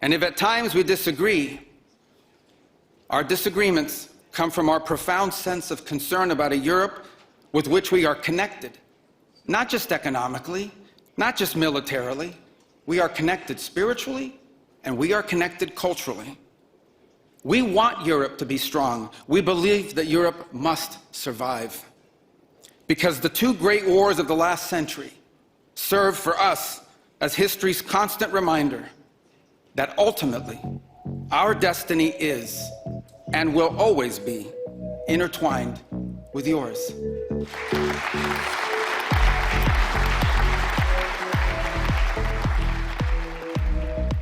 And if at times we disagree, our disagreements come from our profound sense of concern about a Europe with which we are connected, not just economically, not just militarily. We are connected spiritually, and we are connected culturally. We want Europe to be strong. We believe that Europe must survive. Because the two great wars of the last century serve for us as history's constant reminder that ultimately our destiny is and will always be intertwined with yours.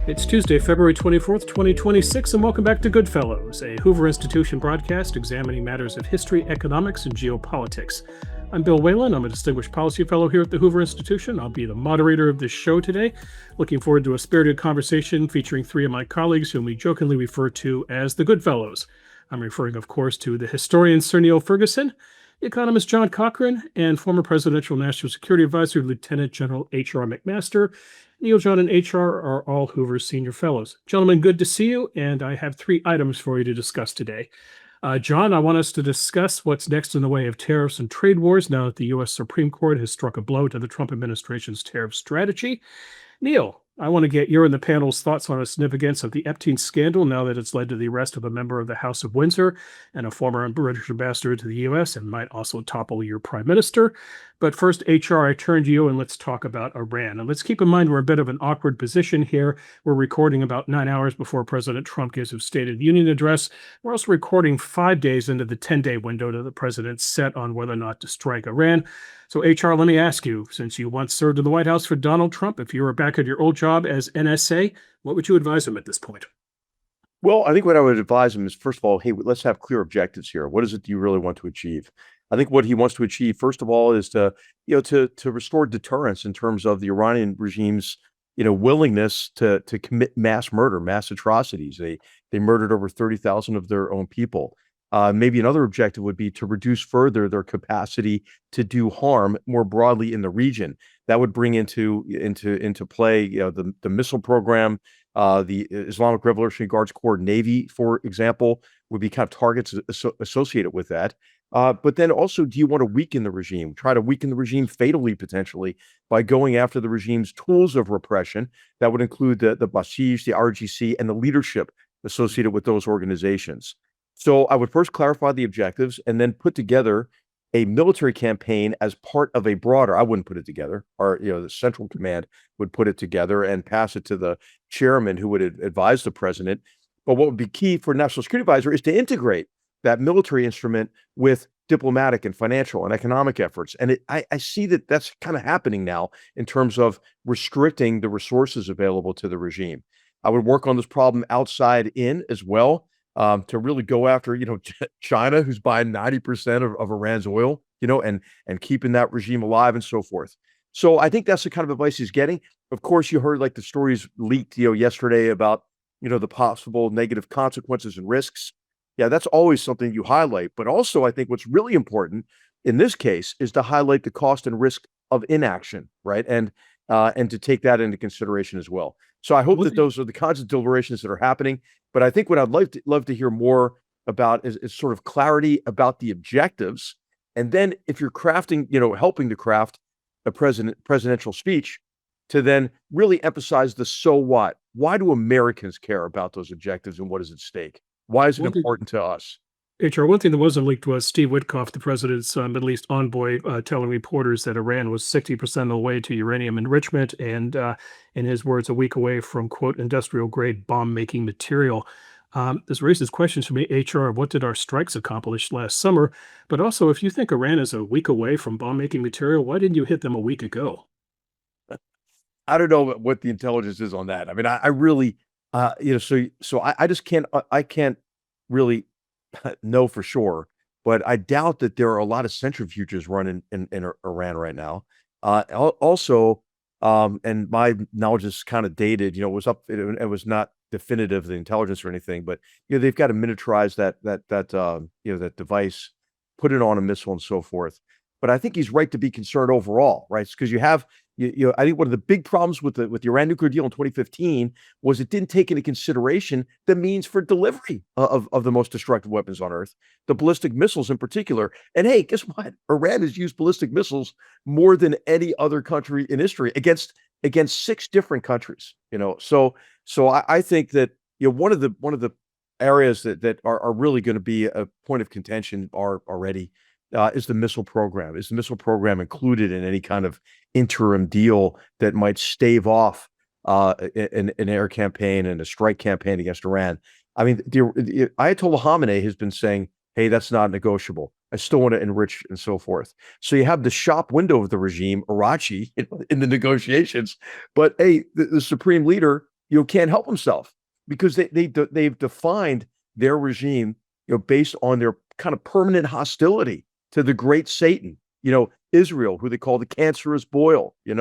It's Tuesday, February 24th, 2026, and welcome back to Goodfellows, a Hoover Institution broadcast examining matters of history, economics, and geopolitics. I'm Bill Whalen. I'm a distinguished policy fellow here at the Hoover Institution. I'll be the moderator of this show today. Looking forward to a spirited conversation featuring three of my colleagues whom we jokingly refer to as the Goodfellows. I'm referring, of course, to the historian Sir Niall Ferguson, the economist John Cochrane, and former Presidential National Security Advisor Lieutenant General H.R. McMaster. Neil, John, and H.R. are all Hoover's senior fellows. Gentlemen, good to see you, and I have three items for you to discuss today. John, I want us to discuss what's next in the way of tariffs and trade wars now that the U.S. Supreme Court has struck a blow to the Trump administration's tariff strategy. Neil, I want to get your and the panel's thoughts on the significance of the Epstein scandal now that it's led to the arrest of a member of the House of Windsor and a former British ambassador to the U.S. and might also topple your prime minister. But first, HR, I turn to you and let's talk about Iran. And let's keep in mind we're a bit of an awkward position here. We're recording about 9 hours before President Trump gives his State of the Union address. We're also recording 5 days into the 10-day window that the president set on whether or not to strike Iran. So, HR, let me ask you, since you once served in the White House for Donald Trump, if you were back at your old job as NSA, what would you advise him at this point? Well, I think what I would advise him is, first of all, hey, let's have clear objectives here. What is it you really want to achieve? I think what he wants to achieve, first of all, is to restore deterrence in terms of the Iranian regime's, willingness to commit mass murder, mass atrocities. They murdered over 30,000 of their own people. Maybe another objective would be to reduce further their capacity to do harm more broadly in the region. That would bring into play, the missile program. The Islamic Revolutionary Guards Corps Navy, for example, would be kind of targets associated with that. But then also, do you want to weaken the regime? Try to weaken the regime fatally, potentially, by going after the regime's tools of repression. That would include the Basij, the RGC, and the leadership associated with those organizations. So I would first clarify the objectives and then put together a military campaign as part of a broader, I wouldn't put it together, or, the Central Command would put it together and pass it to the chairman who would advise the president. But what would be key for National Security Advisor is to integrate that military instrument with diplomatic and financial and economic efforts. And I see that that's kind of happening now in terms of restricting the resources available to the regime. I would work on this problem outside in as well. To really go after, China, who's buying 90% of Iran's oil, and keeping that regime alive and so forth. So I think that's the kind of advice he's getting. Of course, you heard like the stories leaked, yesterday about, the possible negative consequences and risks. Yeah, that's always something you highlight. But also, I think what's really important in this case is to highlight the cost and risk of inaction, right? And to take that into consideration as well. So I hope that those are the kinds of deliberations that are happening. But I think what I'd love to hear more about is sort of clarity about the objectives. And then if you're crafting, helping to craft a presidential speech, to then really emphasize the so what. Why do Americans care about those objectives and what is at stake? Why is it important to us? HR, one thing that wasn't leaked was Steve Witkoff, the president's Middle East envoy, telling reporters that Iran was 60% of the way to uranium enrichment and, in his words, a week away from, quote, industrial-grade bomb-making material. This raises questions for me, HR, what did our strikes accomplish last summer? But also, if you think Iran is a week away from bomb-making material, why didn't you hit them a week ago? I don't know what the intelligence is on that. I mean, I really, so I just can't, I can't really know for sure, but I doubt that there are a lot of centrifuges running in Iran right now. Also, and my knowledge is kind of dated, it was not definitive, the intelligence or anything, but, they've got to miniaturize that device, put it on a missile and so forth. But I think he's right to be concerned overall, right? Because you have I think one of the big problems with the Iran nuclear deal in 2015 was it didn't take into consideration the means for delivery of the most destructive weapons on Earth, the ballistic missiles in particular. And hey, guess what? Iran has used ballistic missiles more than any other country in history against 6 different countries. So I think that one of the areas that are really going to be a point of contention are already is the missile program. Is the missile program included in any kind of interim deal that might stave off an air campaign and a strike campaign against Iran? I mean, the Ayatollah Khamenei has been saying, hey, that's not negotiable. I still want to enrich and so forth. So you have the shop window of the regime, Arachi, in the negotiations. But hey, the supreme leader, can't help himself because they've defined their regime, based on their kind of permanent hostility to the great Satan, Israel, who they call the cancerous boil, and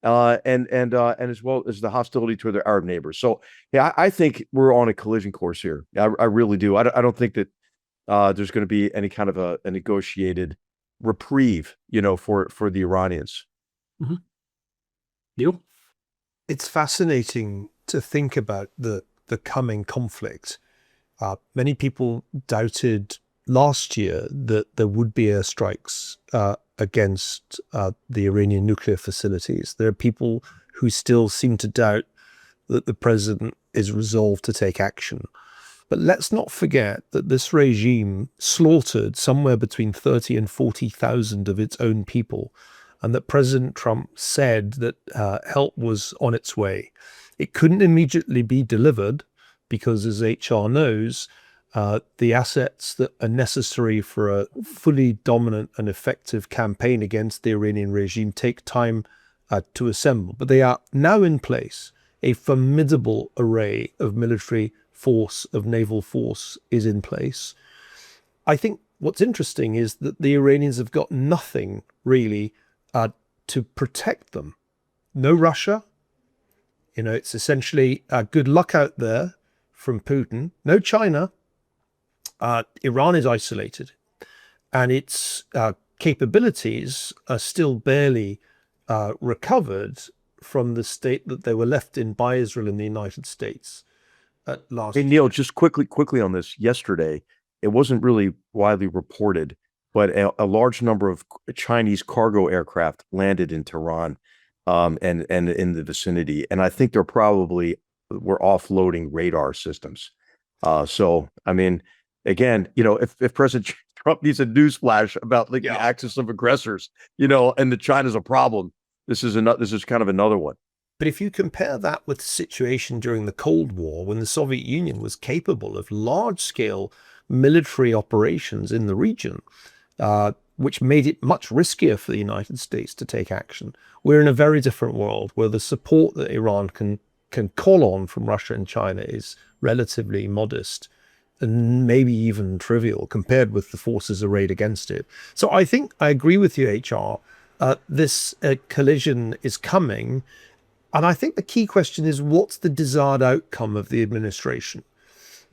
as well as the hostility to their Arab neighbors. So yeah, I think we're on a collision course here. I really do. I don't think that there's going to be any kind of a negotiated reprieve, for the Iranians. Mm-hmm. Neil? It's fascinating to think about the coming conflict. Many people doubted last year that there would be airstrikes against the Iranian nuclear facilities. There are people who still seem to doubt that the president is resolved to take action. But let's not forget that this regime slaughtered somewhere between 30 and 40,000 of its own people, and that President Trump said that help was on its way. It couldn't immediately be delivered because, as HR knows, the assets that are necessary for a fully dominant and effective campaign against the Iranian regime take time to assemble. But they are now in place. A formidable array of military force, of naval force is in place. I think what's interesting is that the Iranians have got nothing really to protect them. No Russia. It's essentially good luck out there from Putin. No China. Iran is isolated, and its capabilities are still barely recovered from the state that they were left in by Israel and the United States at last. Hey, Neil, just quickly on this. Yesterday, it wasn't really widely reported, but a large number of Chinese cargo aircraft landed in Tehran and in the vicinity, and I think they're probably were offloading radar systems. So, I mean, again, if President Trump needs a newsflash about the axis of aggressors, and that China's a problem, this is kind of another one. But if you compare that with the situation during the Cold War, when the Soviet Union was capable of large-scale military operations in the region, which made it much riskier for the United States to take action, we're in a very different world where the support that Iran can call on from Russia and China is relatively modest and maybe even trivial compared with the forces arrayed against it. So I think I agree with you, HR. This collision is coming. And I think the key question is, what's the desired outcome of the administration?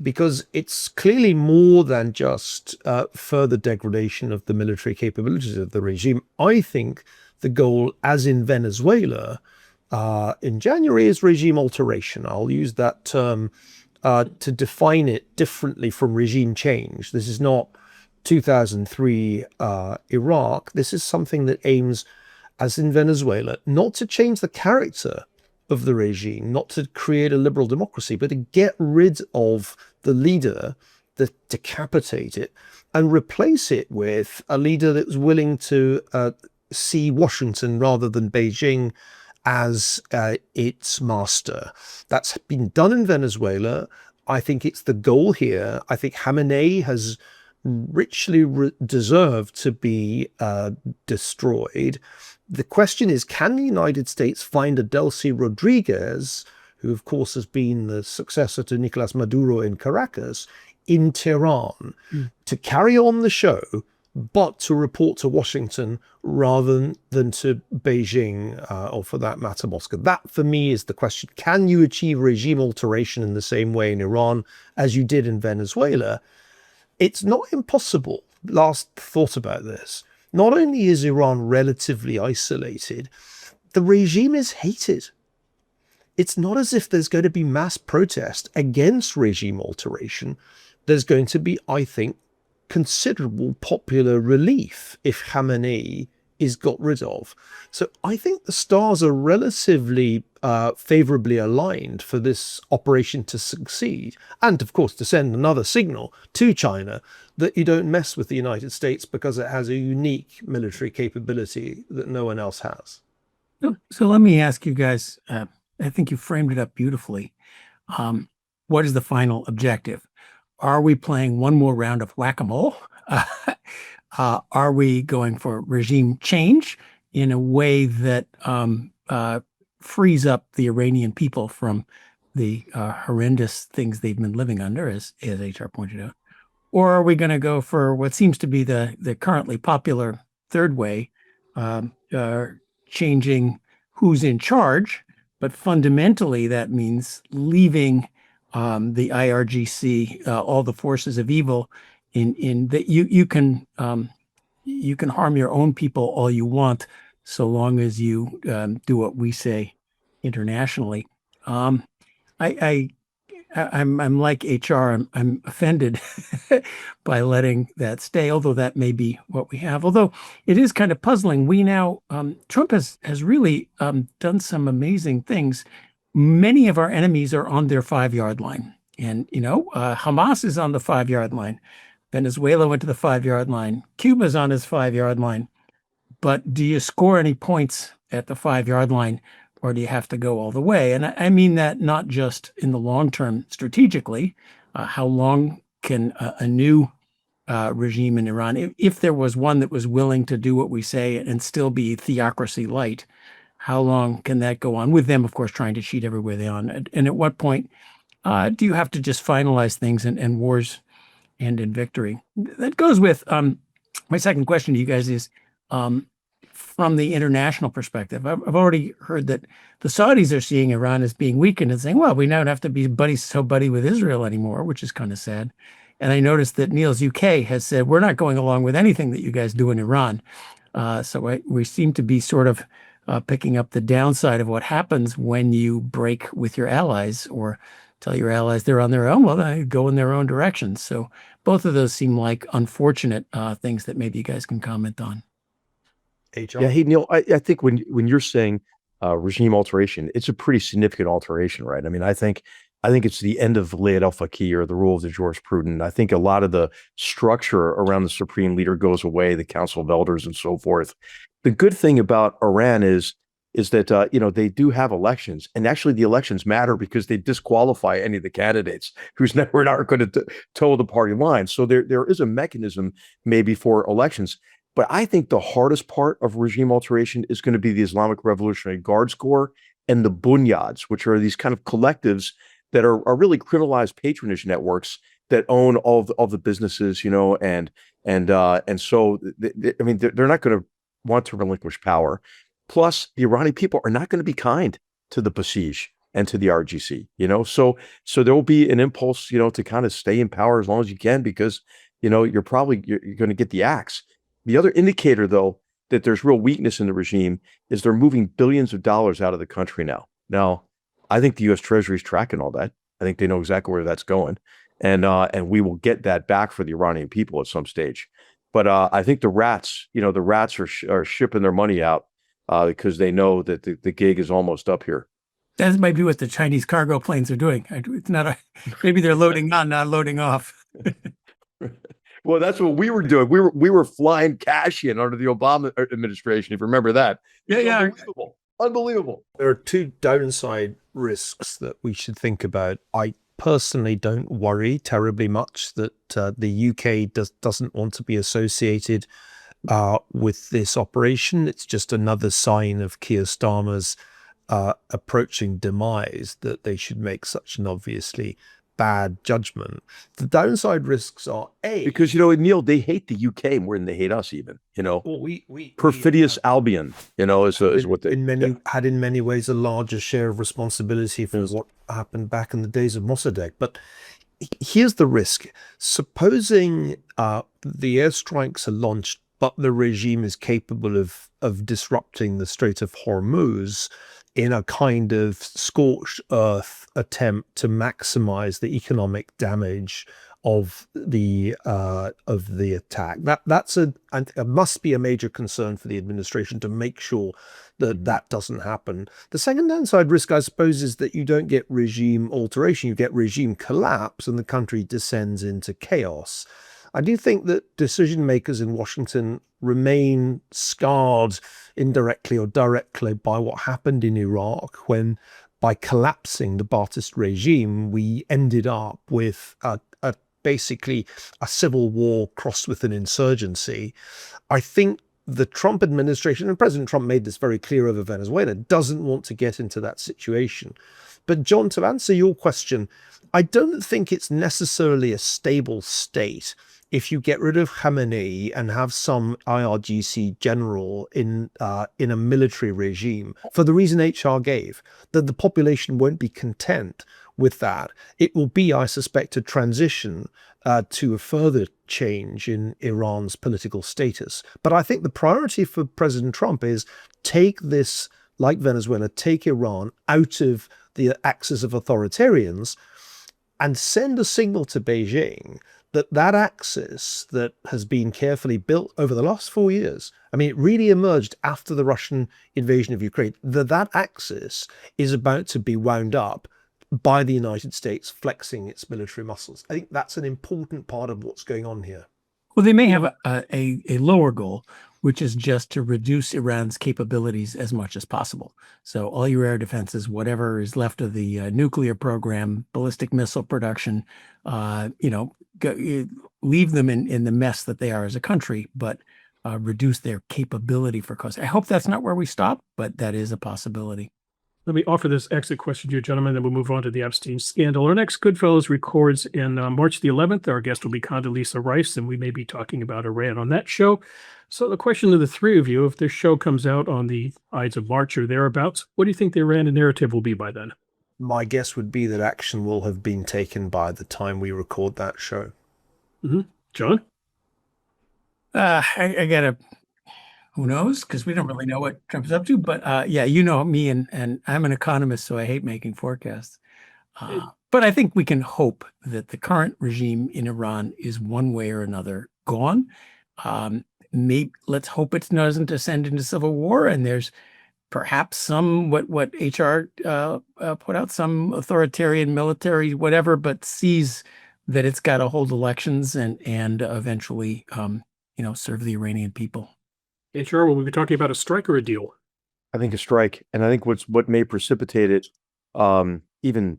Because it's clearly more than just further degradation of the military capabilities of the regime. I think the goal, as in Venezuela in January, is regime alteration. I'll use that term to define it differently from regime change. This is not 2003 Iraq. This is something that aims, as in Venezuela, not to change the character of the regime, not to create a liberal democracy, but to get rid of the leader, to decapitate it, and replace it with a leader that was willing to see Washington rather than Beijing as its master. That's been done in Venezuela. I think it's the goal here. I think Khamenei has richly deserved to be destroyed. The question is, can the United States find a Delcy Rodriguez, who of course has been the successor to Nicolas Maduro in Caracas, in Tehran, to carry on the show, but to report to Washington rather than to Beijing, or for that matter, Moscow? That, for me, is the question. Can you achieve regime alteration in the same way in Iran as you did in Venezuela? It's not impossible. Last thought about this. Not only is Iran relatively isolated, the regime is hated. It's not as if there's going to be mass protest against regime alteration. There's going to be, I think, considerable popular relief if Khamenei is got rid of. So I think the stars are relatively favorably aligned for this operation to succeed. And of course, to send another signal to China that you don't mess with the United States because it has a unique military capability that no one else has. So let me ask you guys, I think you framed it up beautifully. What is the final objective? Are we playing one more round of whack-a-mole? Are we going for regime change in a way that frees up the Iranian people from the horrendous things they've been living under, as HR pointed out? Or are we going to go for what seems to be the currently popular third way, changing who's in charge, but fundamentally that means leaving the IRGC, all the forces of evil, in that you can harm your own people all you want, so long as you do what we say internationally. I'm like HR. I'm offended by letting that stay, although that may be what we have. Although it is kind of puzzling. We now Trump has really done some amazing things. Many of our enemies are on their 5-yard line, and Hamas is on the 5-yard line. Venezuela went to the 5-yard line. Cuba's on his 5-yard line. But do you score any points at the 5-yard line, or do you have to go all the way? And I mean that not just in the long term strategically. How long can a new regime in Iran, if there was one that was willing to do what we say and still be theocracy light, how long can that go on, with them, of course, trying to cheat everywhere they on? And at what point do you have to just finalize things and wars end in victory? That goes with my second question to you guys is, from the international perspective, I've already heard that the Saudis are seeing Iran as being weakened and saying, well, we don't have to be buddy with Israel anymore, which is kind of sad. And I noticed that Niels UK has said, we're not going along with anything that you guys do in Iran. So we seem to be sort of picking up the downside of what happens when you break with your allies or tell your allies they're on their own. Well, they go in their own directions. So both of those seem like unfortunate things that maybe you guys can comment on. HR? Yeah, hey Neil, I think when you're saying regime alteration, it's a pretty significant alteration, right? I mean, I think it's the end of Layat al-Fakir, the rule of the jurisprudent. I think a lot of the structure around the supreme leader goes away, the Council of Elders and so forth. The good thing about Iran is that they do have elections, and actually the elections matter because they disqualify any of the candidates who's never not going to toe the party line. So there is a mechanism maybe for elections. But I think the hardest part of regime alteration is going to be the Islamic Revolutionary Guards Corps and the Bunyads, which are these kind of collectives that are really criminalized patronage networks that own all the businesses, and so they're not going to want to relinquish power. Plus, the Iranian people are not going to be kind to the Basij and to the RGC, so there will be an impulse, to kind of stay in power as long as you can, because you're going to get the axe. The other indicator, though, that there's real weakness in the regime is they're moving billions of dollars out of the country now. Now, I think the U.S. Treasury is tracking all that. I think they know exactly where that's going, and we will get that back for the Iranian people at some stage. But I think the rats are shipping their money out because they know that the gig is almost up here. That might be what the Chinese cargo planes are doing. It's not maybe they're loading on, not loading off. Well, that's what we were doing. We were flying cash in under the Obama administration, if you remember that. Yeah. Unbelievable. There are two downside risks that we should think about. I personally don't worry terribly much that the UK doesn't want to be associated with this operation. It's just another sign of Keir Starmer's approaching demise that they should make such an obviously bad judgment. The downside risks are because Neil, they hate the UK more than they hate us, even. Well, perfidious Albion, is what they had in many ways a larger share of responsibility for what happened back in the days of Mossadegh. But here's the risk: supposing the airstrikes are launched but the regime is capable of disrupting the Strait of Hormuz in a kind of scorched earth attempt to maximize the economic damage of the attack. That's a must be a major concern for the administration to make sure that that doesn't happen. The second downside risk, I suppose, is that you don't get regime alteration, you get regime collapse, and the country descends into chaos. I do think that decision makers in Washington remain scarred indirectly or directly by what happened in Iraq when, by collapsing the Ba'athist regime, we ended up with basically a civil war crossed with an insurgency. I think the Trump administration, and President Trump made this very clear over Venezuela, doesn't want to get into that situation. But John, to answer your question, I don't think it's necessarily a stable state if you get rid of Khamenei and have some IRGC general in a military regime, for the reason HR gave, that the population won't be content with that. It will be, I suspect, a transition to a further change in Iran's political status. But I think the priority for President Trump is take this, like Venezuela, take Iran out of the axis of authoritarians and send a signal to Beijing that that axis that has been carefully built over the last 4 years, I mean, it really emerged after the Russian invasion of Ukraine, that axis is about to be wound up by the United States flexing its military muscles. I think that's an important part of what's going on here. Well, they may have a lower goal, which is just to reduce Iran's capabilities as much as possible. So all your air defenses, whatever is left of the nuclear program, ballistic missile production, leave them in the mess that they are as a country, but reduce their capability for cost. I hope that's not where we stop, but that is a possibility. Let me offer this exit question to you, gentlemen, then we'll move on to the Epstein scandal. Our next Goodfellows records in March the 11th. Our guest will be Condoleezza Rice, and we may be talking about Iran on that show. So the question to the three of you, if this show comes out on the Ides of March or thereabouts, what do you think the Iran narrative will be by then? My guess would be that action will have been taken by the time we record that show. Mm-hmm. John? I got to... Who knows? Because we don't really know what Trump is up to. But you know me, and I'm an economist, so I hate making forecasts. But I think we can hope that the current regime in Iran is one way or another gone. Maybe let's hope it doesn't descend into civil war, and there's perhaps some what HR put out, some authoritarian military whatever, but sees that it's got to hold elections and eventually serve the Iranian people. HR, will we be talking about a strike or a deal? I think a strike, and I think what may precipitate it even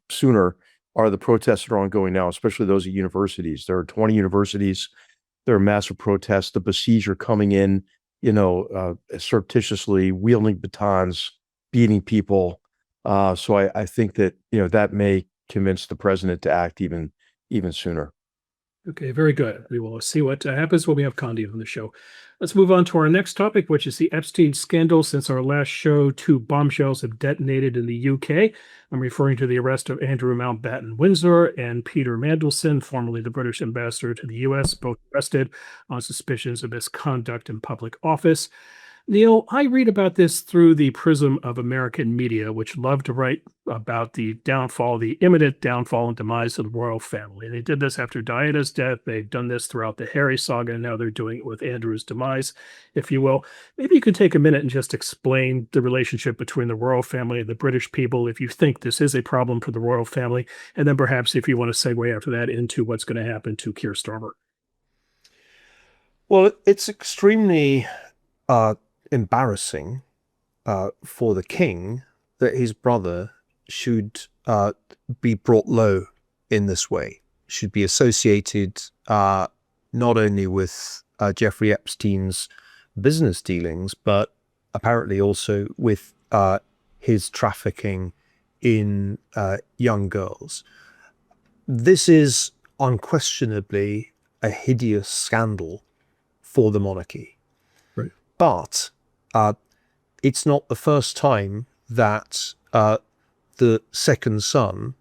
sooner are the protests that are ongoing now, especially those at universities. There are 20 universities. There are massive protests. The Basij are coming in, surreptitiously wielding batons, beating people. So I think that that may convince the president to act even sooner. Okay, very good. We will see what happens when we have Condi on the show. Let's move on to our next topic, which is the Epstein scandal. Since our last show, 2 bombshells have detonated in the UK. I'm referring to the arrest of Andrew Mountbatten Windsor and Peter Mandelson, formerly the British ambassador to the US, both arrested on suspicions of misconduct in public office. Neil, I read about this through the prism of American media, which love to write about the imminent downfall and demise of the royal family. They did this after Diana's death. They've done this throughout the Harry saga, and now they're doing it with Andrew's demise, if you will. Maybe you could take a minute and just explain the relationship between the royal family and the British people, if you think this is a problem for the royal family, and then perhaps if you want to segue after that into what's going to happen to Keir Starmer. Well, it's extremely embarrassing for the king that his brother should be brought low in this way, should be associated not only with Jeffrey Epstein's business dealings, but apparently also with his trafficking in young girls. This is unquestionably a hideous scandal for the monarchy. Right. But it's not the first time that the second son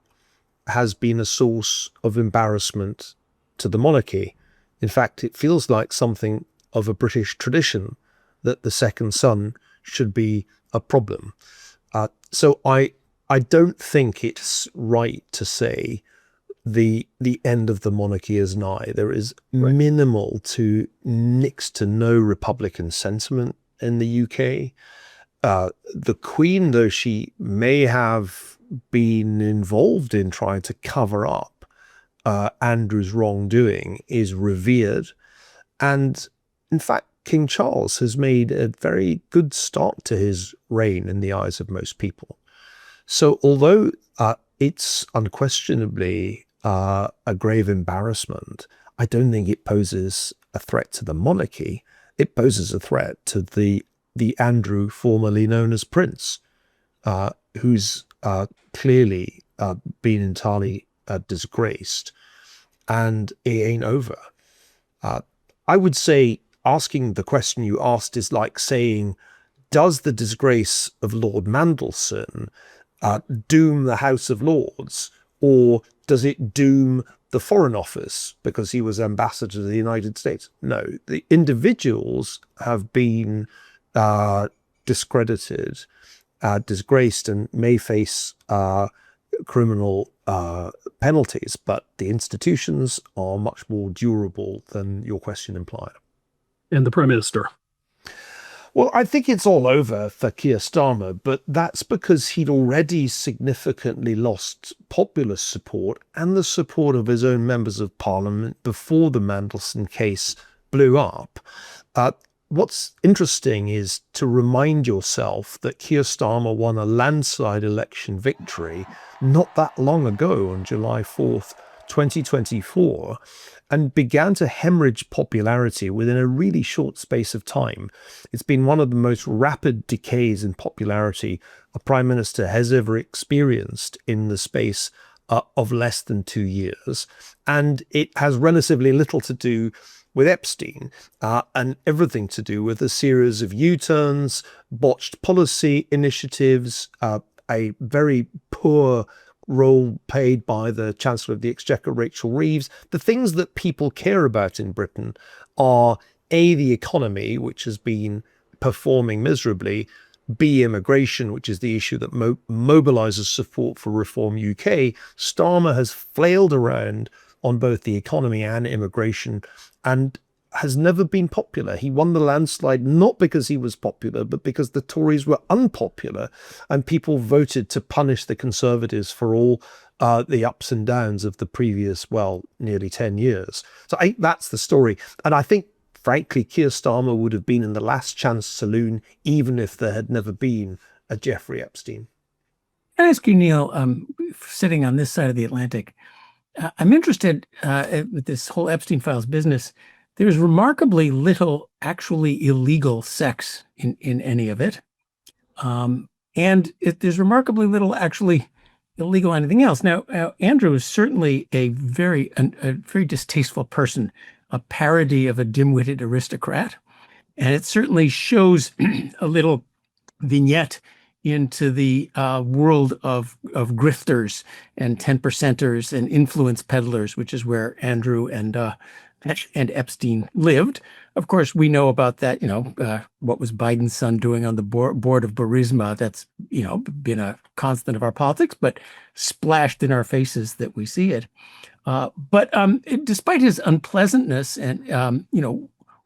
has been a source of embarrassment to the monarchy. In fact, it feels like something of a British tradition that the second son should be a problem. So I don't think it's right to say the end of the monarchy is nigh. There is minimal to next to no Republican sentiment in the UK. The Queen, though she may have been involved in trying to cover up Andrew's wrongdoing, is revered. And in fact, King Charles has made a very good start to his reign in the eyes of most people. So although it's unquestionably a grave embarrassment, I don't think it poses a threat to the monarchy. It poses a threat to the Andrew formerly known as Prince, who's clearly been entirely disgraced, and it ain't over. I would say asking the question you asked is like saying, does the disgrace of Lord Mandelson doom the House of Lords, or does it doom the Foreign Office because he was ambassador to the United States? No, the individuals have been discredited, disgraced, and may face criminal penalties, but the institutions are much more durable than your question implied. And the Prime Minister. Well, I think it's all over for Keir Starmer, but that's because he'd already significantly lost popular support and the support of his own members of parliament before the Mandelson case blew up. What's interesting is to remind yourself that Keir Starmer won a landslide election victory not that long ago, on July 4th, 2024, and began to hemorrhage popularity within a really short space of time. It's been one of the most rapid decays in popularity a prime minister has ever experienced in the space of less than 2 years. And it has relatively little to do with Epstein and everything to do with a series of U-turns, botched policy initiatives, a very poor role paid by the Chancellor of the Exchequer, Rachel Reeves. The things that people care about in Britain are A, the economy, which has been performing miserably, B, immigration, which is the issue that mobilises support for Reform UK. Starmer has flailed around on both the economy and immigration and has never been popular. He won the landslide not because he was popular, but because the Tories were unpopular and people voted to punish the Conservatives for all the ups and downs of the previous, nearly 10 years. So I think that's the story. And I think, frankly, Keir Starmer would have been in the last chance saloon even if there had never been a Jeffrey Epstein. I ask you, Neil, sitting on this side of the Atlantic, I'm interested with this whole Epstein Files business. There's remarkably little actually illegal sex in any of it. And there's remarkably little actually illegal anything else. Now, Andrew is certainly a very distasteful person, a parody of a dim-witted aristocrat. And it certainly shows a little vignette into the world of grifters and 10%ers and influence peddlers, which is where Andrew and Epstein lived. Of course, we know about that, what was Biden's son doing on the board of Burisma. That's, been a constant of our politics, but splashed in our faces that we see it. But despite his unpleasantness and,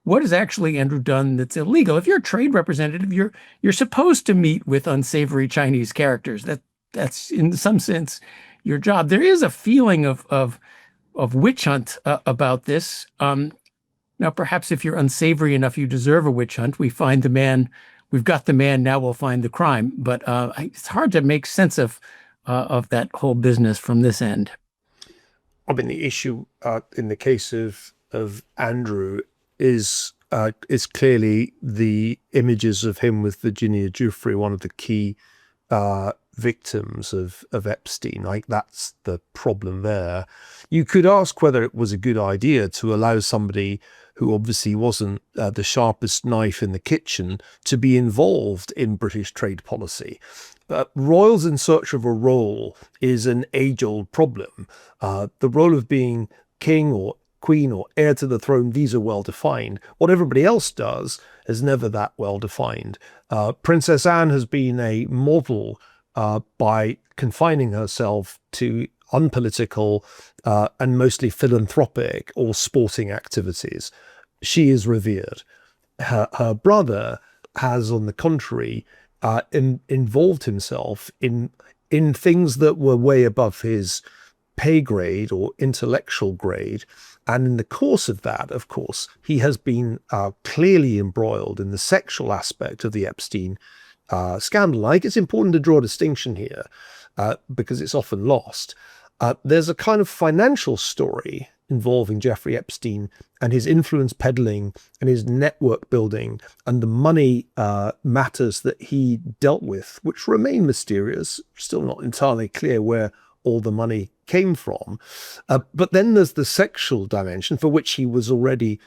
what has actually Andrew done that's illegal? If you're a trade representative, you're supposed to meet with unsavory Chinese characters. That's in some sense your job. There is a feeling of witch hunt about this. Now, perhaps if you're unsavory enough, you deserve a witch hunt. We've got the man, now we'll find the crime. But it's hard to make sense of that whole business from this end. I mean, the issue in the case of Andrew is clearly the images of him with Virginia Giuffre, one of the key victims of Epstein. Like, that's the problem there. You could ask whether it was a good idea to allow somebody who obviously wasn't the sharpest knife in the kitchen to be involved in British trade policy. Royals in search of a role is an age-old problem. The role of being king or queen or heir to the throne, these are well defined. What everybody else does is never that well defined. Princess Anne has been a model by confining herself to unpolitical and mostly philanthropic or sporting activities. She is revered. Her brother has, on the contrary, involved himself in things that were way above his pay grade or intellectual grade. And in the course of that, of course, he has been clearly embroiled in the sexual aspect of the Epstein scandal. I think it's important to draw a distinction here because it's often lost. There's a kind of financial story involving Jeffrey Epstein and his influence peddling and his network building and the money matters that he dealt with, which remain mysterious, still not entirely clear where all the money came from. But then there's the sexual dimension, for which he was already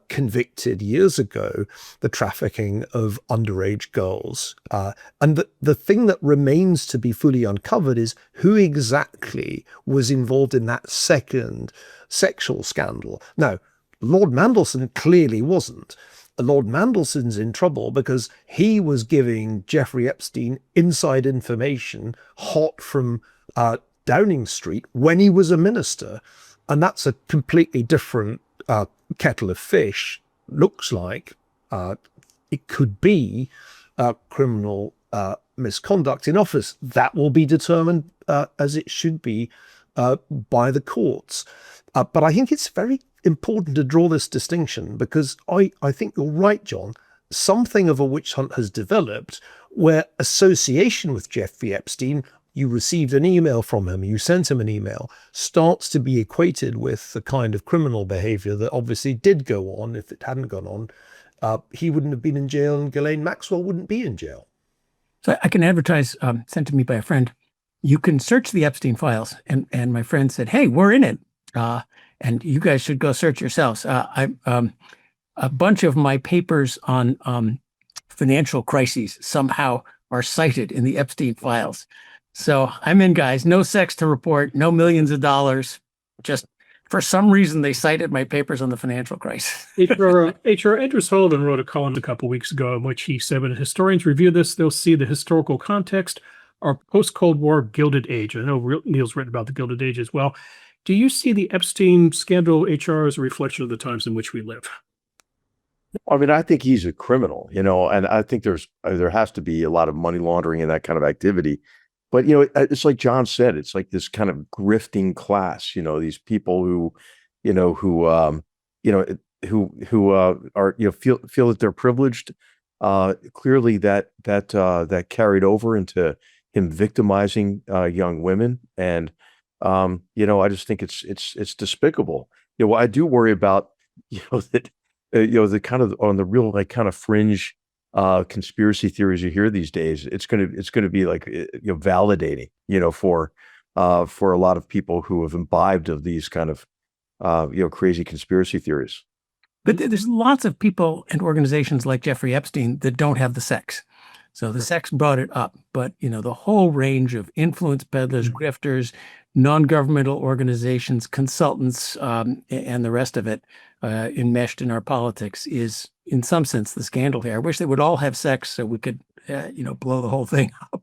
convicted years ago, the trafficking of underage girls. And the thing that remains to be fully uncovered is who exactly was involved in that second sexual scandal. Now, Lord Mandelson clearly wasn't. Lord Mandelson's in trouble because he was giving Jeffrey Epstein inside information hot from Downing Street when he was a minister. And that's a completely different kettle of fish. Looks like it could be criminal misconduct in office. That will be determined as it should be by the courts. But I think it's very important to draw this distinction because I think you're right, John. Something of a witch hunt has developed where association with Jeffrey Epstein, you received an email from him, you sent him an email, starts to be equated with the kind of criminal behavior that obviously did go on. If it hadn't gone on, he wouldn't have been in jail and Ghislaine Maxwell wouldn't be in jail. So I can advertise, sent to me by a friend. You can search the Epstein files. And my friend said, hey, we're in it. And you guys should go search yourselves. A bunch of my papers on financial crises somehow are cited in the Epstein files. So I'm in, guys. No sex to report, no millions of dollars. Just for some reason, they cited my papers on the financial crisis. H.R. Andrew Sullivan wrote a column a couple weeks ago in which he said, when historians review this, they'll see the historical context, our post-Cold War Gilded Age. I know Neil's written about the Gilded Age as well. Do you see the Epstein scandal, HR, as a reflection of the times in which we live? I mean, I think he's a criminal, and I think there has to be a lot of money laundering and that kind of activity. But, it's like John said, it's like this kind of grifting class, these people who are, feel that they're privileged. Clearly that carried over into him victimizing young women. And, I just think it's despicable. I do worry about, that, the kind of on the real, like kind of fringe conspiracy theories you hear these days. It's going to be like, validating, for a lot of people who have imbibed of these kind of, crazy conspiracy theories. But there's lots of people and organizations like Jeffrey Epstein that don't have the sex. So the sex brought it up, but the whole range of influence peddlers, grifters, non-governmental organizations, consultants, and the rest of it enmeshed in our politics is, in some sense, the scandal here. I wish they would all have sex so we could, blow the whole thing up.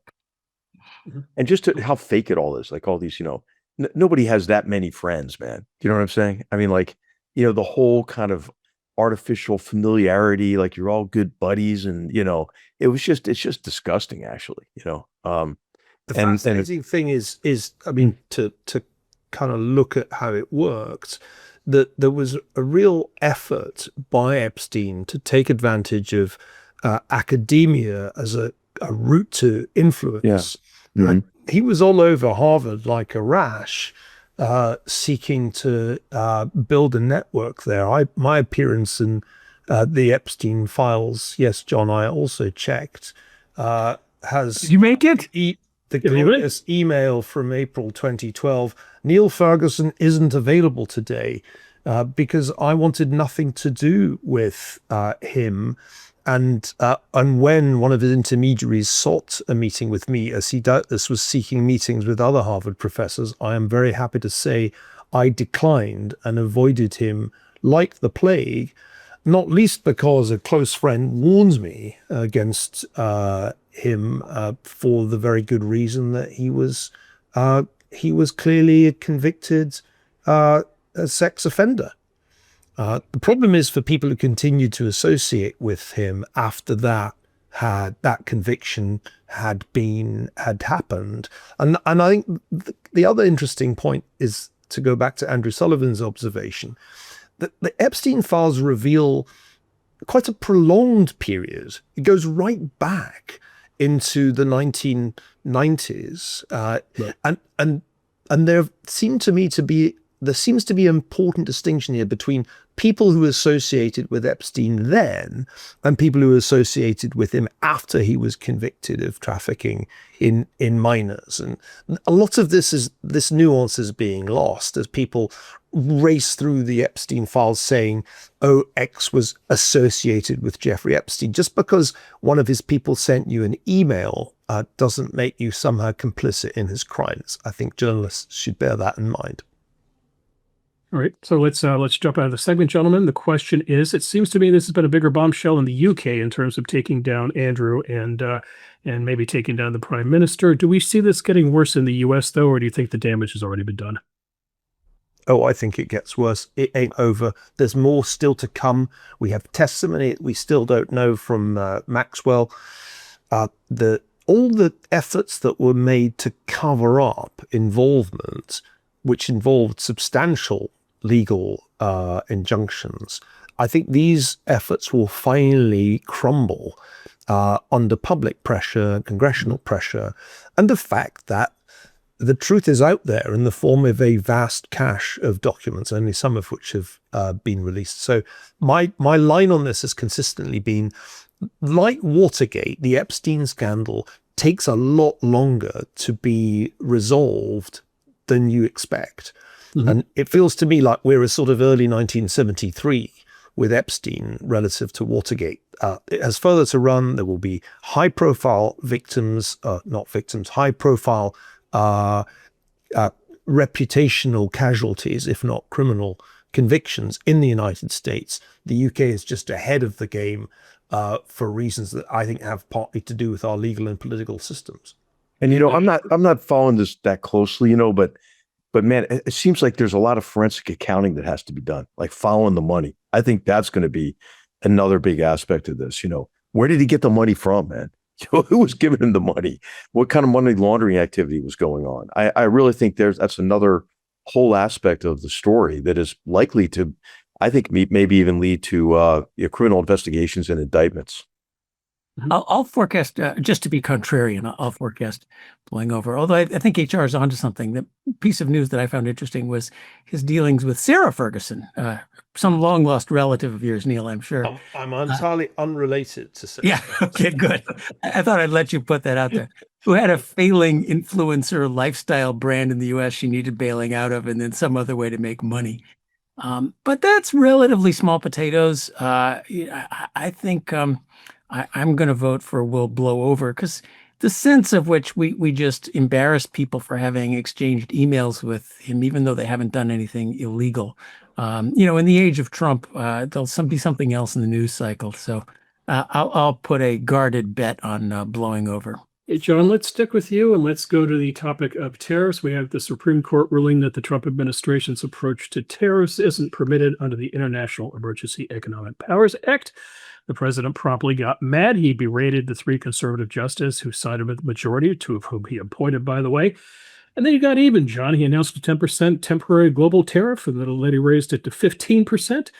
And just how fake it all is, like all these, nobody has that many friends, man. You know what I'm saying? I mean, like, the whole kind of artificial familiarity, like you're all good buddies, and it's just disgusting, actually. The fascinating thing is, I mean, to kind of look at how it worked, that there was a real effort by Epstein to take advantage of academia as a route to influence. Yeah. And he was all over Harvard like a rash, seeking to build a network there. My appearance in the Epstein files, yes, John, I also checked, has... Did you make it? The glorious email from April 2012, Neil Ferguson isn't available today because I wanted nothing to do with him. And when one of his intermediaries sought a meeting with me, as he doubtless was seeking meetings with other Harvard professors, I am very happy to say I declined and avoided him like the plague, not least because a close friend warns me against him for the very good reason that he was clearly a convicted a sex offender. The problem is for people who continued to associate with him after that conviction had happened. And I think the other interesting point is to go back to Andrew Sullivan's observation that the Epstein files reveal quite a prolonged period. It goes right back into the 1990s, and there seems to be an important distinction here between people who associated with Epstein then and people who associated with him after he was convicted of trafficking in minors. And a lot of this nuance is being lost as people race through the Epstein files saying, oh, X was associated with Jeffrey Epstein. Just because one of his people sent you an email doesn't make you somehow complicit in his crimes. I think journalists should bear that in mind. All right, so let's jump out of the segment, gentlemen. The question is: it seems to me this has been a bigger bombshell in the UK in terms of taking down Andrew and maybe taking down the Prime Minister. Do we see this getting worse in the US though, or do you think the damage has already been done? Oh, I think it gets worse. It ain't over. There's more still to come. We have testimony we still don't know from Maxwell. All the efforts that were made to cover up involvement, which involved substantial legal injunctions, I think these efforts will finally crumble under public pressure, congressional pressure, and the fact that the truth is out there in the form of a vast cache of documents, only some of which have been released. So my line on this has consistently been, like Watergate, the Epstein scandal takes a lot longer to be resolved than you expect. Mm-hmm. And it feels to me like we're a sort of early 1973 with Epstein relative to Watergate. It has further to run. There will be high-profile high-profile reputational casualties, if not criminal convictions in the United States. The UK is just ahead of the game for reasons that I think have partly to do with our legal and political systems. And I'm not following this that closely, but man, it seems like there's a lot of forensic accounting that has to be done, like following the money. I think that's going to be another big aspect of this. Where did he get the money from, man? Who was giving him the money? What kind of money laundering activity was going on? I really think that's another whole aspect of the story that is likely to, I think, maybe even lead to criminal investigations and indictments. I'll forecast, just to be contrarian, I'll forecast blowing over. Although I think HR is onto something. The piece of news that I found interesting was his dealings with Sarah Ferguson, some long lost relative of yours, Neil, I'm sure. I'm entirely unrelated to Sarah. Yeah, okay, good. I thought I'd let you put that out there. Who had a failing influencer lifestyle brand in the US she needed bailing out of, and then some other way to make money. But that's relatively small potatoes. I think I'm going to vote for will blow over, because the sense of which we just embarrass people for having exchanged emails with him, even though they haven't done anything illegal. In the age of Trump, there'll be something else in the news cycle. So I'll put a guarded bet on blowing over. Hey, John, let's stick with you and let's go to the topic of tariffs. We have the Supreme Court ruling that the Trump administration's approach to tariffs isn't permitted under the International Emergency Economic Powers Act. The president promptly got mad. He berated the three conservative justices who sided with the majority, two of whom he appointed, by the way. And then he got even, John. He announced a 10% temporary global tariff, and then he raised it to 15%,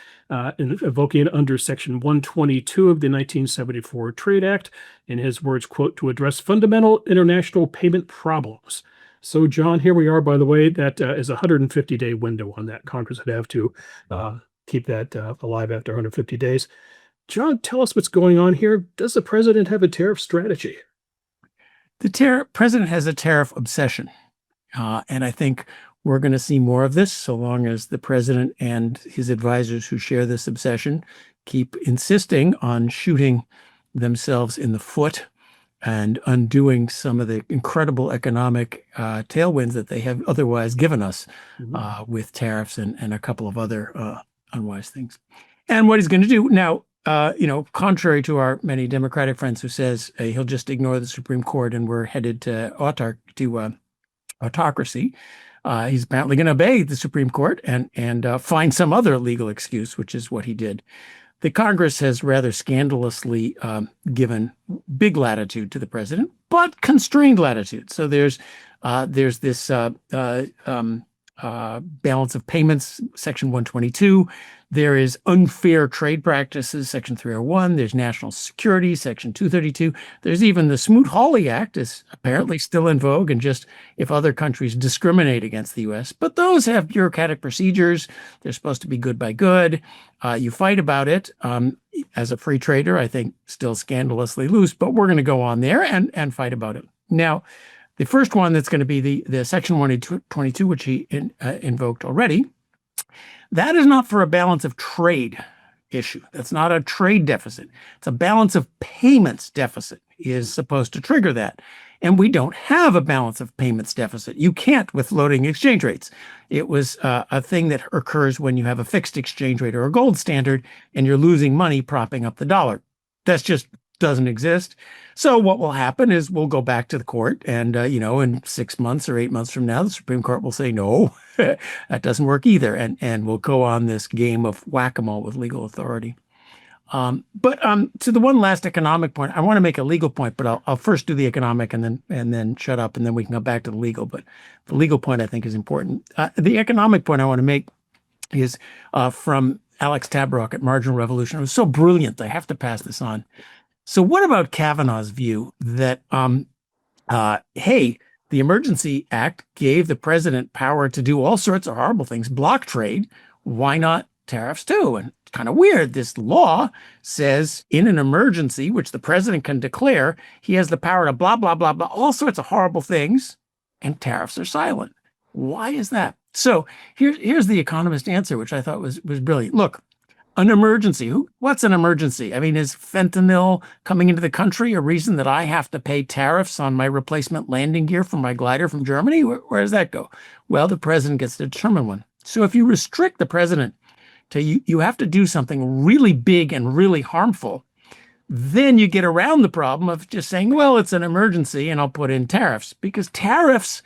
invoking it under Section 122 of the 1974 Trade Act. In his words, quote, to address fundamental international payment problems. So, John, here we are, by the way. That is a 150-day window on that. Congress would have to keep that alive after 150 days. John, tell us what's going on here. Does the president have a tariff strategy? The president has a tariff obsession. And I think we're going to see more of this so long as the president and his advisors who share this obsession keep insisting on shooting themselves in the foot and undoing some of the incredible economic tailwinds that they have otherwise given us with tariffs and a couple of other unwise things. And what he's going to do now, contrary to our many Democratic friends who says he'll just ignore the Supreme Court and we're headed to autocracy, he's apparently going to obey the Supreme Court and find some other legal excuse, which is what he did. The Congress has rather scandalously given big latitude to the president, but constrained latitude. So there's this balance of payments, Section 122. There is unfair trade practices, Section 301. There's national security, Section 232. There's even the Smoot-Hawley Act is apparently still in vogue, and just if other countries discriminate against the U.S. But those have bureaucratic procedures. They're supposed to be good by good. You fight about it. As a free trader, I think still scandalously loose, but we're going to go on there and fight about it. Now, the first one that's going to be the Section 122, which he invoked already, that is not for a balance of trade issue. That's not a trade deficit. It's a balance of payments deficit is supposed to trigger that. And we don't have a balance of payments deficit. You can't with floating exchange rates. It was a thing that occurs when you have a fixed exchange rate or a gold standard and you're losing money propping up the dollar. That's just doesn't exist. So what will happen is we'll go back to the court and, in 6 months or 8 months from now, the Supreme Court will say, no, that doesn't work either. And we'll go on this game of whack-a-mole with legal authority. But to the one last economic point, I want to make a legal point, but I'll first do the economic and then shut up, and then we can come back to the legal. But the legal point I think is important. The economic point I want to make is from Alex Tabarrok at Marginal Revolution. It was so brilliant. I have to pass this on. So what about Kavanaugh's view that, hey, the Emergency Act gave the president power to do all sorts of horrible things, block trade. Why not tariffs too? And it's kind of weird. This law says in an emergency, which the president can declare, he has the power to blah, blah, blah, blah, all sorts of horrible things, and tariffs are silent. Why is that? So here's the economist answer, which I thought was brilliant. Look, an emergency. What's an emergency? I mean, is fentanyl coming into the country a reason that I have to pay tariffs on my replacement landing gear for my glider from Germany? Where does that go? Well, the president gets to determine one. So if you restrict the president to you have to do something really big and really harmful, then you get around the problem of just saying, well, it's an emergency and I'll put in tariffs, because tariffs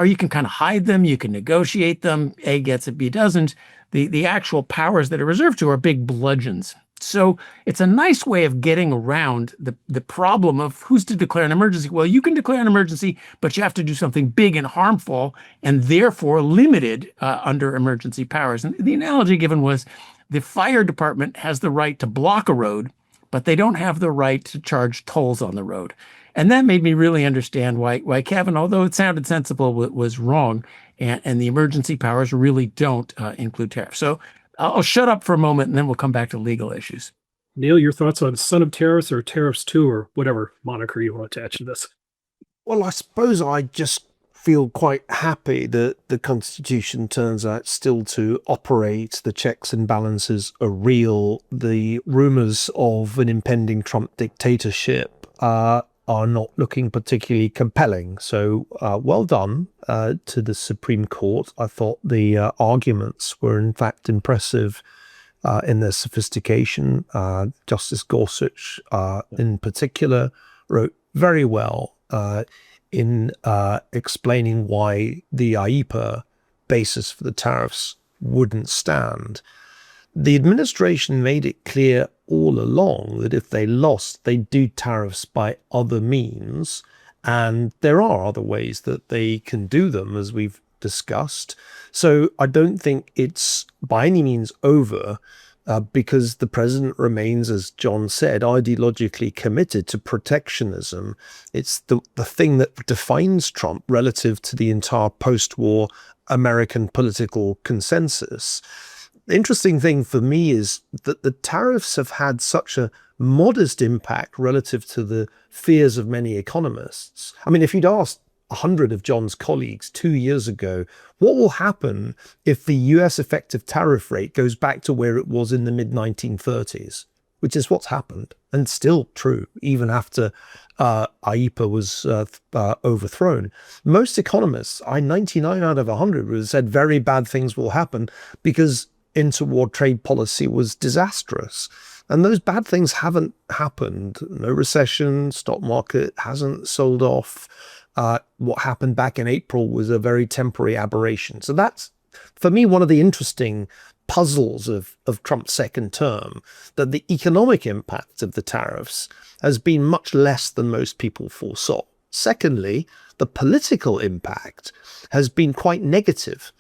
you can kind of hide them, you can negotiate them. A gets it, B doesn't. The actual powers that are reserved to are big bludgeons. So it's a nice way of getting around the problem of who's to declare an emergency. Well, you can declare an emergency, but you have to do something big and harmful and therefore limited under emergency powers. And the analogy given was the fire department has the right to block a road, but they don't have the right to charge tolls on the road. And that made me really understand why Kavanaugh, although it sounded sensible, was wrong. And the emergency powers really don't include tariffs. So I'll shut up for a moment and then we'll come back to legal issues. Neil, your thoughts on son of tariffs or tariffs too, or whatever moniker you want to attach to this? Well, I suppose I just feel quite happy that the Constitution turns out still to operate. The checks and balances are real. The rumors of an impending Trump dictatorship are not looking particularly compelling. So well done to the Supreme Court. I thought the arguments were in fact impressive in their sophistication. Justice Gorsuch in particular wrote very well in explaining why the IEEPA basis for the tariffs wouldn't stand. The administration made it clear all along that if they lost, they'd do tariffs by other means. And there are other ways that they can do them, as we've discussed. So I don't think it's by any means over because the president remains, as John said, ideologically committed to protectionism. It's the thing that defines Trump relative to the entire post-war American political consensus. The interesting thing for me is that the tariffs have had such a modest impact relative to the fears of many economists. I mean, if you'd asked 100 of John's colleagues 2 years ago, what will happen if the US effective tariff rate goes back to where it was in the mid-1930s? which is what's happened and still true even after IEEPA was overthrown. Most economists, 99 out of 100, would have said very bad things will happen because interwar trade policy was disastrous. And those bad things haven't happened. No recession, stock market hasn't sold off. What happened back in April was a very temporary aberration. So that's, for me, one of the interesting puzzles of Trump's second term, that the economic impact of the tariffs has been much less than most people foresaw. Secondly, the political impact has been quite negative.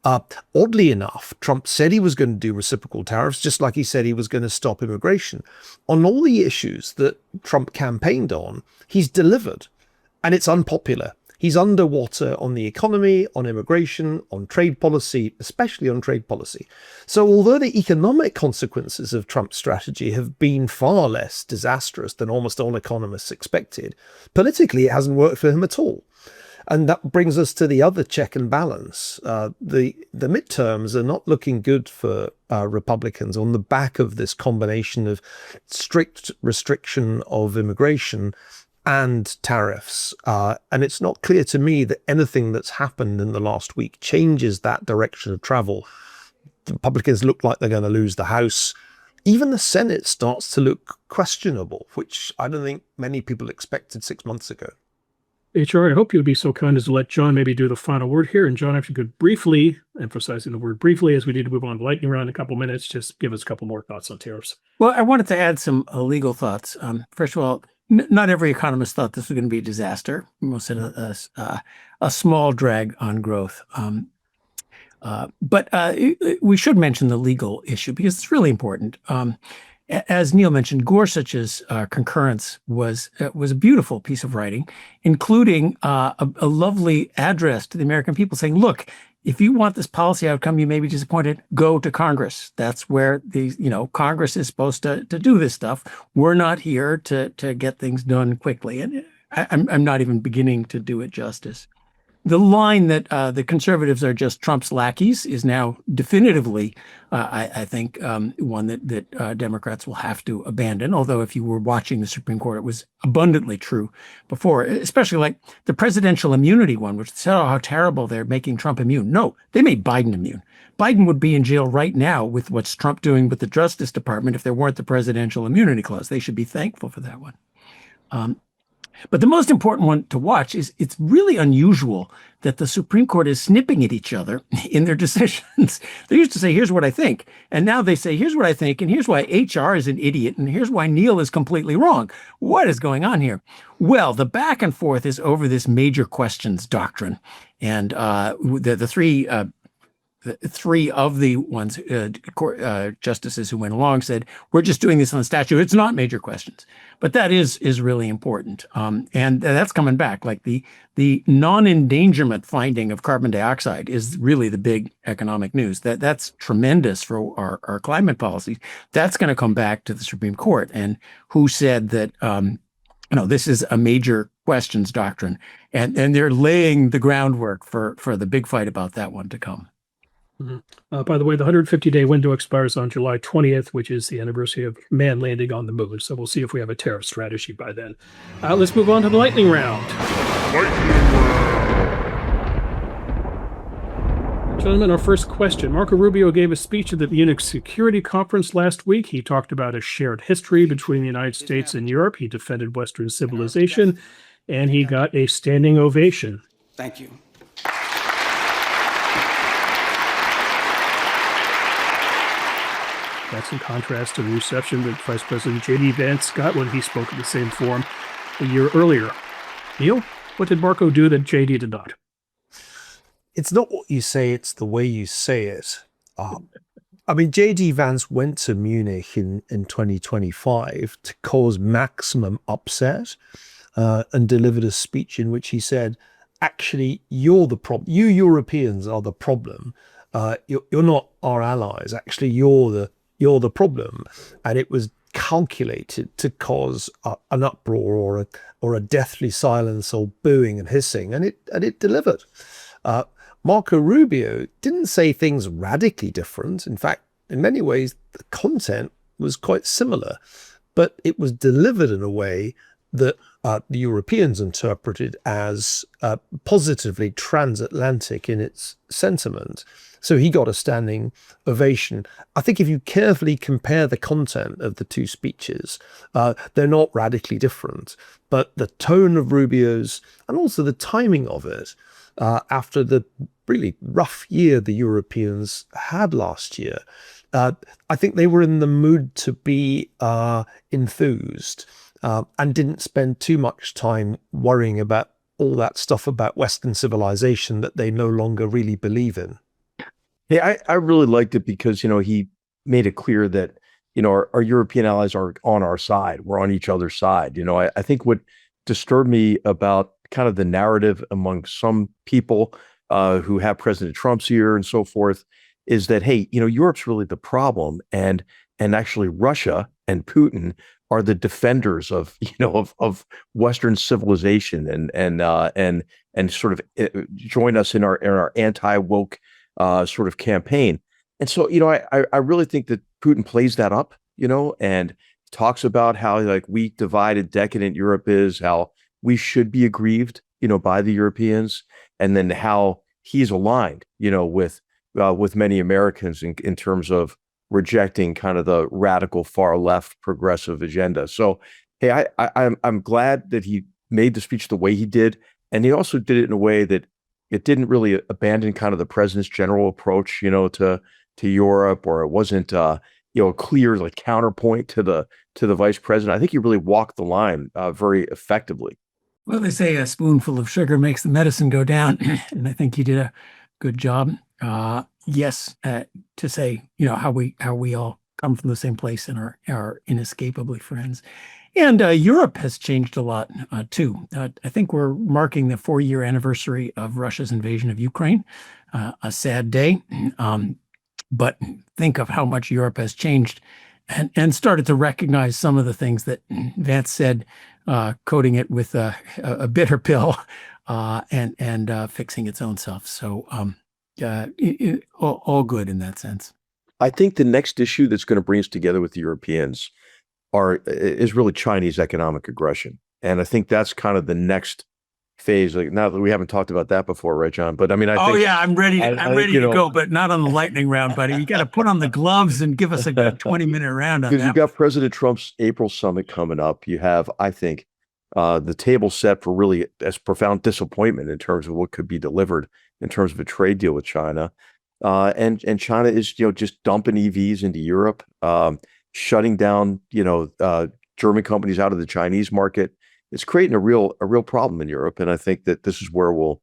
Oddly enough, Trump said he was going to do reciprocal tariffs, just like he said he was going to stop immigration. On all the issues that Trump campaigned on, he's delivered, and it's unpopular. He's underwater on the economy, on immigration, on trade policy, especially on trade policy. So although the economic consequences of Trump's strategy have been far less disastrous than almost all economists expected, politically it hasn't worked for him at all. And that brings us to the other check and balance. The midterms are not looking good for Republicans on the back of this combination of strict restriction of immigration and tariffs. And it's not clear to me that anything that's happened in the last week changes that direction of travel. The Republicans look like they're going to lose the House. Even the Senate starts to look questionable, which I don't think many people expected 6 months ago. HR, I hope you would be so kind as to let John maybe do the final word here. And John, if you could briefly, emphasizing the word briefly, as we need to move on to lightning round in a couple minutes, just give us a couple more thoughts on tariffs. Well, I wanted to add some legal thoughts. First of all, not every economist thought this was going to be a disaster. Most said a small drag on growth. But we should mention the legal issue because it's really important. As Neil mentioned, Gorsuch's concurrence was a beautiful piece of writing, including a lovely address to the American people saying, look, if you want this policy outcome, you may be disappointed, go to Congress. That's where Congress is supposed to do this stuff. We're not here to get things done quickly. And I'm not even beginning to do it justice. The line that the conservatives are just Trump's lackeys is now definitively, I think, one that Democrats will have to abandon. Although if you were watching the Supreme Court, it was abundantly true before, especially like the presidential immunity one, which said, oh, how terrible they're making Trump immune. No, they made Biden immune. Biden would be in jail right now with what's Trump doing with the Justice Department if there weren't the presidential immunity clause. They should be thankful for that one. But the most important one to watch is it's really unusual that the Supreme Court is snipping at each other in their decisions. They used to say, here's what I think. And now they say, here's what I think. And here's why HR is an idiot. And here's why Neil is completely wrong. What is going on here? Well, the back and forth is over this major questions doctrine. And three of the ones, justices who went along said, we're just doing this on the statute. It's not major questions. But that is really important. And that's coming back. Like the non-endangerment finding of carbon dioxide is really the big economic news. That's tremendous for our climate policies. That's going to come back to the Supreme Court. And who said that, this is a major questions doctrine. And they're laying the groundwork for the big fight about that one to come. Mm-hmm. By the way, the 150-day window expires on July 20th, which is the anniversary of man landing on the moon. So we'll see if we have a tariff strategy by then. Let's move on to the lightning round. Gentlemen, our first question. Marco Rubio gave a speech at the Munich Security Conference last week. He talked about a shared history between the United States and Europe. He defended Western civilization, and he got a standing ovation. Thank you. That's in contrast to the reception that Vice President J.D. Vance got when he spoke at the same forum a year earlier. Neil, what did Marco do that J.D. did not? It's not what you say, it's the way you say it. J.D. Vance went to Munich in 2025 to cause maximum upset and delivered a speech in which he said, actually, you're the problem. You Europeans are the problem. You're not our allies. Actually, you're the problem. And it was calculated to cause an uproar or a deathly silence or booing and hissing, and it delivered. Marco Rubio didn't say things radically different. In fact, in many ways, the content was quite similar, but it was delivered in a way that the Europeans interpreted as positively transatlantic in its sentiment. So he got a standing ovation. I think if you carefully compare the content of the two speeches, they're not radically different, but the tone of Rubio's and also the timing of it, after the really rough year the Europeans had last year, I think they were in the mood to be enthused, and didn't spend too much time worrying about all that stuff about Western civilization that they no longer really believe in. Hey, I really liked it because, he made it clear that, our European allies are on our side. We're on each other's side. I think what disturbed me about kind of the narrative among some people who have President Trump's ear and so forth is that, hey, Europe's really the problem. And actually Russia and Putin are the defenders of, of Western civilization and sort of join us in our anti-woke sort of campaign. And so, I really think that Putin plays that up, and talks about how like weak, divided, decadent Europe is, how we should be aggrieved, by the Europeans, and then how he's aligned, with many Americans in terms of rejecting kind of the radical far left progressive agenda. So, hey, I'm glad that he made the speech the way he did, and he also did it in a way that it didn't really abandon kind of the president's general approach, to Europe, or it wasn't a clear like counterpoint to the vice president. I think he really walked the line very effectively. Well, they say a spoonful of sugar makes the medicine go down, and I think he did a good job. Yes, to say how we all come from the same place and are inescapably friends. And Europe has changed a lot too. I think we're marking the 4-year anniversary of Russia's invasion of Ukraine. A sad day, but think of how much Europe has changed, and started to recognize some of the things that Vance said, coating it with a bitter pill, and fixing its own self. So all good in that sense. I think the next issue that's going to bring us together with the Europeans is really Chinese economic aggression. And I think that's kind of the next phase. Like, now that we haven't talked about that before, right, John? But I mean, I think, I'm ready. I'm ready to go, but not on the lightning round, buddy. You got to put on the gloves and give us a good 20-minute round on because that. you've got President Trump's April summit coming up. You have, I think, the table set for really as profound disappointment in terms of what could be delivered in terms of a trade deal with China. And China is, just dumping EVs into Europe, shutting down, German companies out of the Chinese market. It's creating a real problem in Europe. And I think that this is where we'll,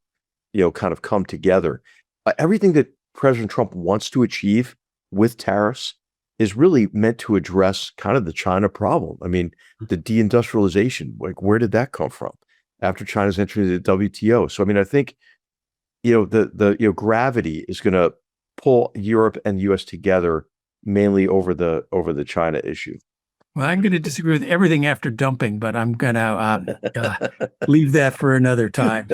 kind of come together. Everything that President Trump wants to achieve with tariffs is really meant to address kind of the China problem. I mean, the deindustrialization, like where did that come from after China's entry into the WTO? So, I mean, I think, the gravity is going to pull Europe and the U.S. together mainly over the China issue. Well, I'm going to disagree with everything after dumping, but I'm going to leave that for another time.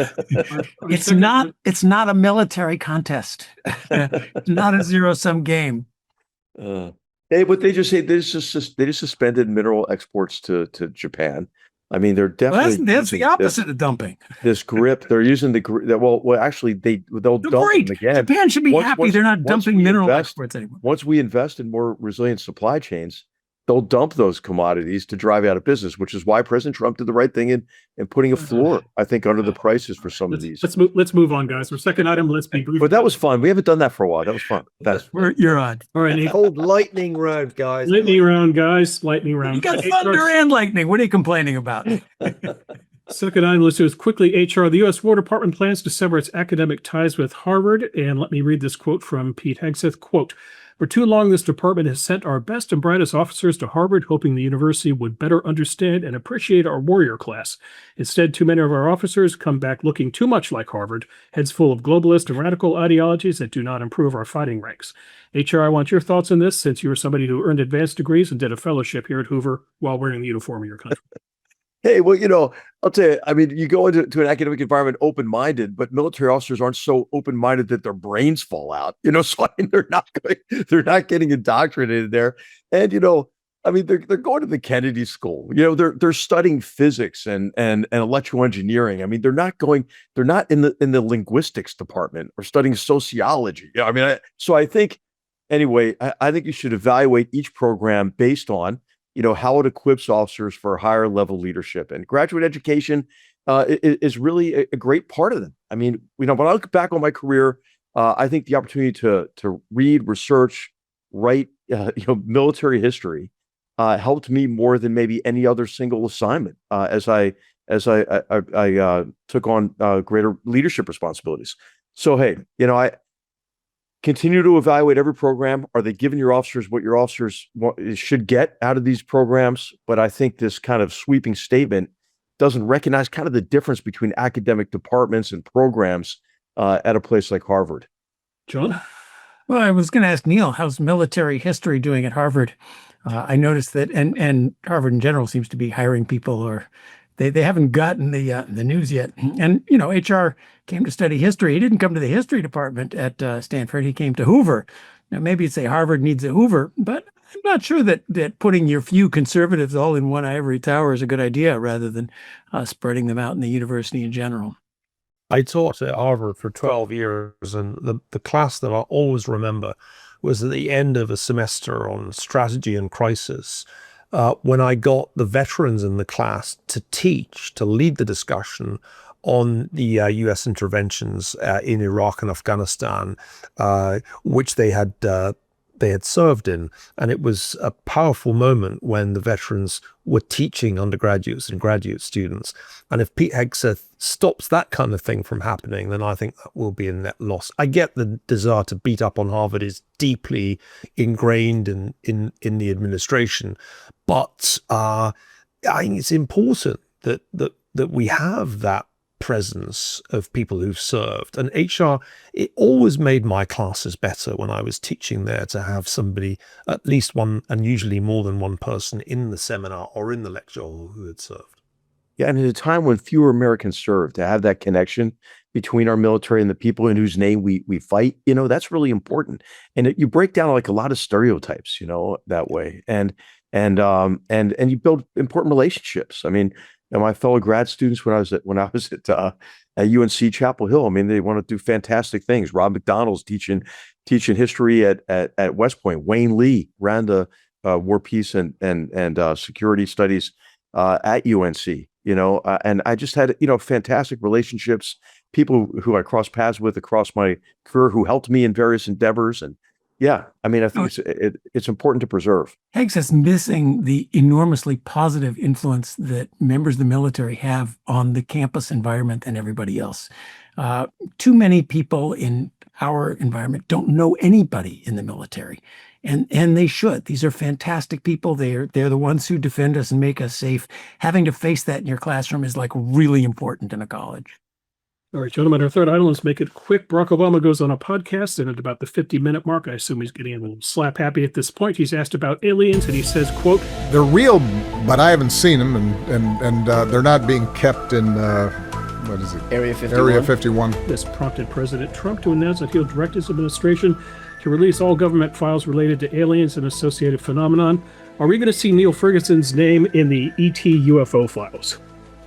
It's not a military contest. It's not a zero-sum game. Hey, what they just say, they just suspended mineral exports to Japan. I mean, they're definitely that's the opposite of dumping. This grip, they're using the grip. Well, actually, they'll dump them again. Japan should be happy they're not dumping mineral exports anymore. Once we invest in more resilient supply chains, they'll dump those commodities to drive out of business, which is why President Trump did the right thing in putting a floor, I think, under the prices for some of these. Let's move on, guys. Our second item, let's be brief. But that was fun. We haven't done that for a while. That was fun. You're on. All right, Nate. Old lightning round, guys. Lightning round, guys. Lightning round. You got thunder and lightning. What are you complaining about? Second item, let's do is quickly HR. The U.S. War Department plans to sever its academic ties with Harvard. And let me read this quote from Pete Hegseth. Quote, "For too long, this department has sent our best and brightest officers to Harvard, hoping the university would better understand and appreciate our warrior class. Instead, too many of our officers come back looking too much like Harvard, heads full of globalist and radical ideologies that do not improve our fighting ranks." HR, I want your thoughts on this, since you were somebody who earned advanced degrees and did a fellowship here at Hoover while wearing the uniform of your country. Hey, well, I'll tell you, I mean, you go into an academic environment open-minded, but military officers aren't so open-minded that their brains fall out, so I mean, they're not getting indoctrinated there. And, I mean, they're going to the Kennedy School. You know, they're studying physics and electrical engineering. I mean, they're not in the linguistics department or studying sociology. Yeah, I mean, so I think anyway, I think you should evaluate each program based on, you know, how it equips officers for higher level leadership. And graduate education is really a great part of them. I mean, you know, when I look back on my career, I think the opportunity to read, research, write, you know, military history helped me more than maybe any other single assignment as I took on greater leadership responsibilities. So hey, you know, I continue to evaluate every program. Are they giving your officers what your officers should get out of these programs? But I think this kind of sweeping statement doesn't recognize kind of the difference between academic departments and programs at a place like Harvard. John? Well, I was going to ask Neil, how's military history doing at Harvard? I noticed that, and Harvard in general seems to be hiring people, or they haven't gotten the news yet. And you know, HR came to study history. He didn't come to the history department at Stanford. He came to Hoover. Now, maybe you'd say Harvard needs a Hoover, but I'm not sure that putting your few conservatives all in one ivory tower is a good idea, rather than spreading them out in the university in general. I taught at Harvard for 12 years, and the class that I always remember was at the end of a semester on strategy and crisis, when I got the veterans in the class to lead the discussion on the U.S. interventions in Iraq and Afghanistan, which they had served in. And it was a powerful moment when the veterans were teaching undergraduates and graduate students. And if Pete Hegseth stops that kind of thing from happening, then I think that will be a net loss. I get the desire to beat up on Harvard is deeply ingrained in the administration, but I think it's important that we have that presence of people who've served. And HR, it always made my classes better when I was teaching there to have somebody, at least one, and usually more than one person in the seminar or in the lecture hall who had served. Yeah, and at a time when fewer Americans serve, to have that connection between our military and the people in whose name we fight, you know, that's really important. And you break down like a lot of stereotypes, you know, that way, and you build important relationships. I mean, and my fellow grad students when I was at UNC Chapel Hill, I mean, they want to do fantastic things. Rob McDonald's teaching history at West Point. Wayne Lee ran the War, Peace, and Security Studies at UNC. You know, and I just had, you know, fantastic relationships, people who I crossed paths with across my career who helped me in various endeavors. And yeah, I mean, I think it's important to preserve. Heggs is missing the enormously positive influence that members of the military have on the campus environment and everybody else. Too many people in our environment don't know anybody in the military. And they should. These are fantastic people. They're the ones who defend us and make us safe. Having to face that in your classroom is like really important in a college. All right, gentlemen, our third item, let's make it quick. Barack Obama goes on a podcast, and at about the 50-minute mark, I assume he's getting a little slap happy at this point. He's asked about aliens, and he says, quote, "They're real, but I haven't seen them, and they're not being kept in, what is it? Area 51. Area 51. This prompted President Trump to announce that he'll direct his administration to release all government files related to aliens and associated phenomenon. Are we going to see Neil Ferguson's name in the ET UFO files?"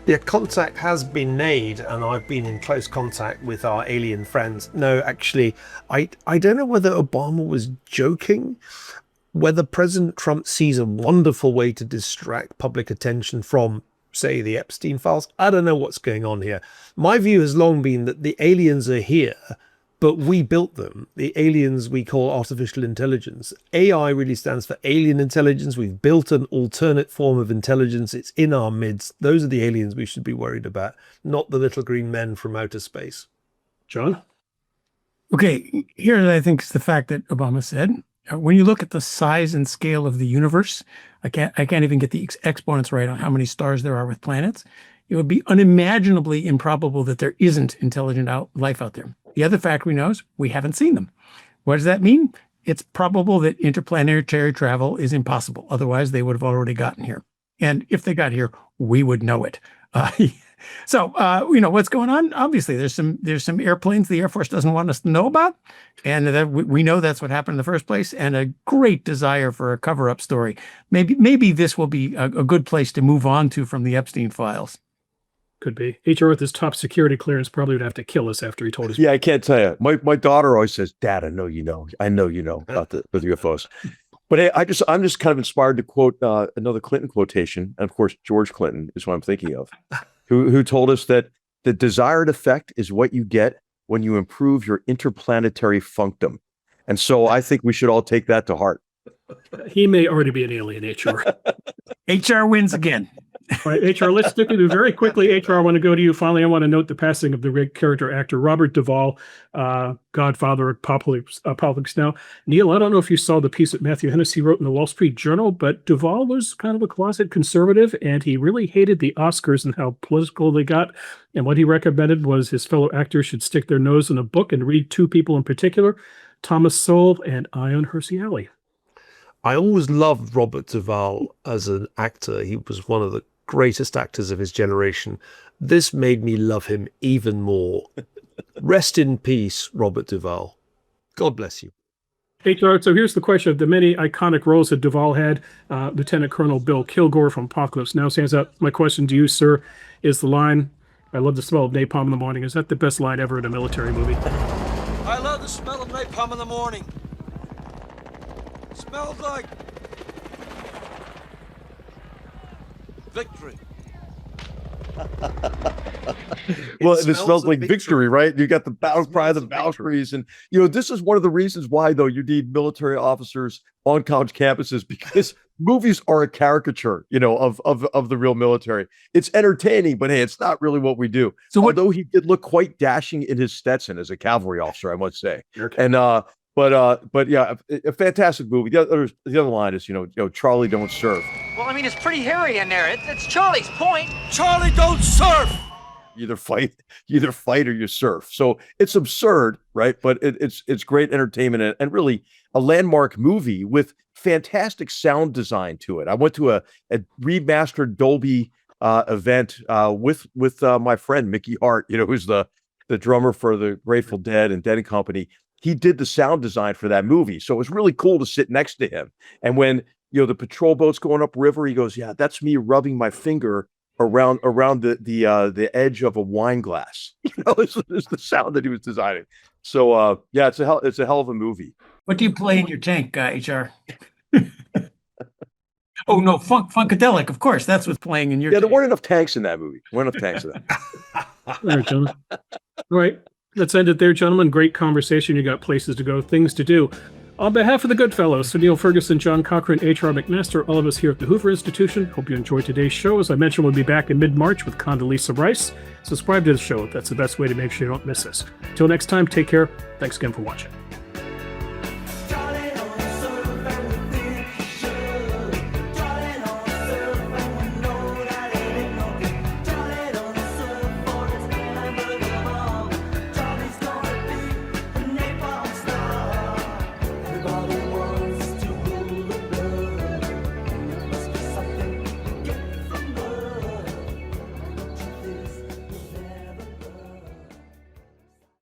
Yeah, contact has been made, and I've been in close contact with our alien friends. No, actually, I don't know whether Obama was joking, whether President Trump sees a wonderful way to distract public attention from, say, the Epstein files. I don't know what's going on here. My view has long been that the aliens are here, but we built them. The aliens we call artificial intelligence. AI really stands for alien intelligence. We've built an alternate form of intelligence. It's in our midst. Those are the aliens we should be worried about, not the little green men from outer space. John? Okay, here I think is the fact that Obama said, when you look at the size and scale of the universe, I can't even get the exponents right on how many stars there are with planets. It would be unimaginably improbable that there isn't intelligent life out there. The other fact we know is we haven't seen them. What does that mean? It's probable that interplanetary travel is impossible. Otherwise, they would have already gotten here. And if they got here, we would know it. So, what's going on? Obviously, there's some airplanes the Air Force doesn't want us to know about, and that we know that's what happened in the first place, and a great desire for a cover-up story. Maybe this will be a good place to move on to from the Epstein files. Could be. HR with his top security clearance probably would have to kill us after he told us. Yeah, I can't tell you. My daughter always says, "Dad, I know you know about the UFOs." But hey, I'm just kind of inspired to quote another Clinton quotation, and of course George Clinton is what I'm thinking of, who told us that the desired effect is what you get when you improve your interplanetary functum. And so I think we should all take that to heart. He may already be an alien, HR. HR wins again. All right, HR, let's stick with you very quickly. HR, I want to go to you. Finally, I want to note the passing of the great character actor Robert Duvall, godfather of politics now. Neil, I don't know if you saw the piece that Matthew Hennessy wrote in the Wall Street Journal, but Duvall was kind of a closet conservative, and he really hated the Oscars and how political they got. And what he recommended was his fellow actors should stick their nose in a book and read two people in particular, Thomas Sowell and Ion Hersey Ali. I always loved Robert Duvall as an actor. He was one of the greatest actors of his generation. This made me love him even more. Rest in peace, Robert Duvall. God bless you. HR, so here's the question. Of the many iconic roles that Duvall had, Lieutenant Colonel Bill Kilgore from Apocalypse Now stands out. My question to you, sir, is the line, "I love the smell of napalm in the morning." Is that the best line ever in a military movie? I love the smell of napalm in the morning. Smells like victory. Well, it smells like victory, right? You got the battle cry of the Valkyries. And, this is one of the reasons why, though, you need military officers on college campuses, because movies are a caricature, of the real military. It's entertaining, but hey, it's not really what we do. So although he did look quite dashing in his Stetson as a cavalry officer, I must say. Okay. And, but yeah, a fantastic movie. The other line is, Charlie don't serve. Well, I mean, it's pretty hairy in there. It's Charlie's point. Charlie don't surf. You either fight or you surf. So it's absurd, right? But it's great entertainment and really a landmark movie with fantastic sound design to it. I went to a remastered Dolby event with my friend Mickey Hart, who's the drummer for the Grateful Dead and Dead & Company. He did the sound design for that movie. So it was really cool to sit next to him. And when, the patrol boat's going upriver, he goes, "Yeah, that's me rubbing my finger around the edge of a wine glass." It's the sound that he was designing. So yeah, it's a hell of a movie. What do you play in your tank, HR? Oh no, Funkadelic, of course. That's what's playing in your Yeah, tank. there weren't enough tanks in that movie. All right, gentlemen. All right, let's end it there, gentlemen. Great conversation. You got places to go, things to do. On behalf of the Goodfellows, so Neil Ferguson, John Cochran, H.R. McMaster, all of us here at the Hoover Institution, hope you enjoyed today's show. As I mentioned, we'll be back in mid-March with Condoleezza Rice. Subscribe to the show. That's the best way to make sure you don't miss us. Till next time, take care. Thanks again for watching.